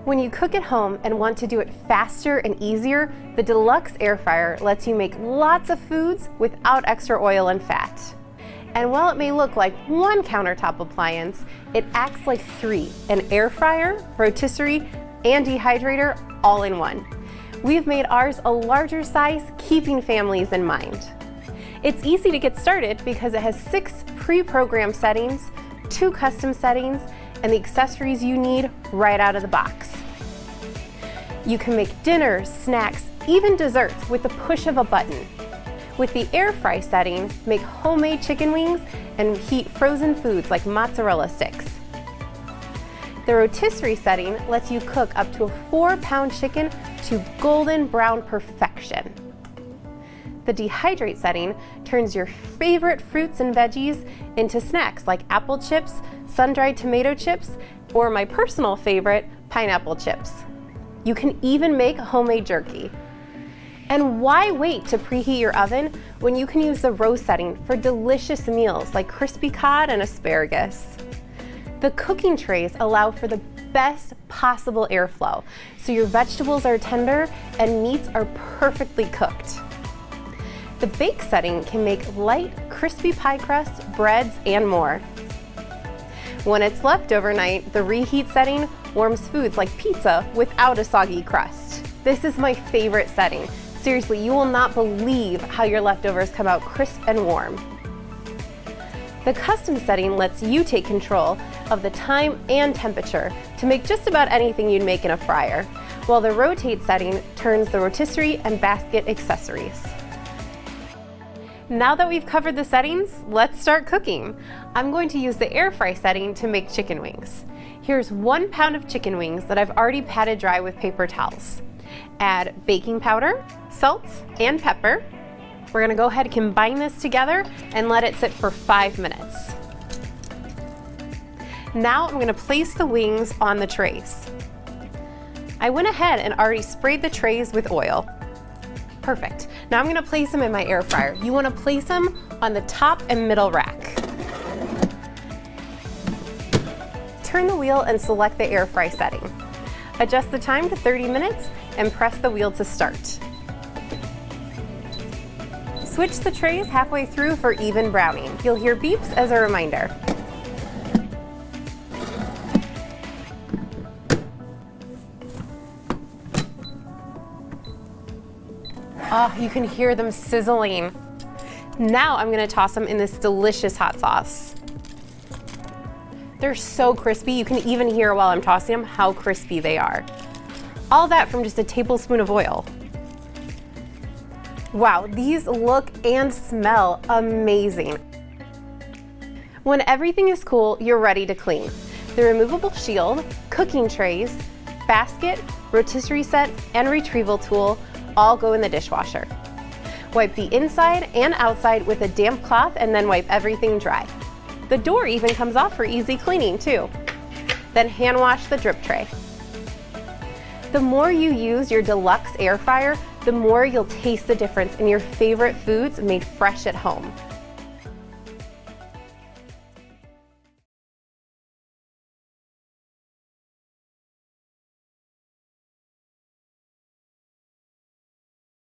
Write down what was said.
When you cook at home and want to do it faster and easier, the Deluxe Air Fryer lets you make lots of foods without extra oil and fat. And while it may look like one countertop appliance, it acts like three: an air fryer, rotisserie, and dehydrator all in one. We've made ours a larger size, keeping families in mind. It's easy to get started because it has 6 pre-programmed settings, 2 custom settings, and the accessories you need right out of the box. You can make dinners, snacks, even desserts with the push of a button. With the air fry setting, make homemade chicken wings and heat frozen foods like mozzarella sticks. The rotisserie setting lets you cook up to a 4-pound chicken to golden brown perfection. The dehydrate setting turns your favorite fruits and veggies into snacks like apple chips, sun-dried tomato chips, or my personal favorite, pineapple chips. You can even make homemade jerky. And why wait to preheat your oven when you can use the roast setting for delicious meals like crispy cod and asparagus? The cooking trays allow for the best possible airflow, so your vegetables are tender and meats are perfectly cooked. The bake setting can make light, crispy pie crust, breads, and more. When it's left overnight, the reheat setting warms foods like pizza without a soggy crust. This is my favorite setting. Seriously, you will not believe how your leftovers come out crisp and warm. The custom setting lets you take control of the time and temperature to make just about anything you'd make in a fryer, while the rotate setting turns the rotisserie and basket accessories. Now that we've covered the settings, let's start cooking. I'm going to use the air fry setting to make chicken wings. Here's 1 pound of chicken wings that I've already patted dry with paper towels. Add baking powder, salt, and pepper. We're gonna go ahead and combine this together and let it sit for 5 minutes. Now I'm gonna place the wings on the trays. I went ahead and already sprayed the trays with oil. Perfect. Now I'm gonna place them in my air fryer. You wanna place them on the top and middle rack. Turn the wheel and select the air fry setting. Adjust the time to 30 minutes and press the wheel to start. Switch the trays halfway through for even browning. You'll hear beeps as a reminder. Oh, you can hear them sizzling. Now I'm gonna toss them in this delicious hot sauce. They're so crispy, you can even hear while I'm tossing them how crispy they are. All that from just a tablespoon of oil. Wow, these look and smell amazing. When everything is cool, you're ready to clean. The removable shield, cooking trays, basket, rotisserie set, and retrieval tool all go in the dishwasher. Wipe the inside and outside with a damp cloth and then wipe everything dry. The door even comes off for easy cleaning too. Then hand wash the drip tray. The more you use your Deluxe Air Fryer, the more you'll taste the difference in your favorite foods made fresh at home.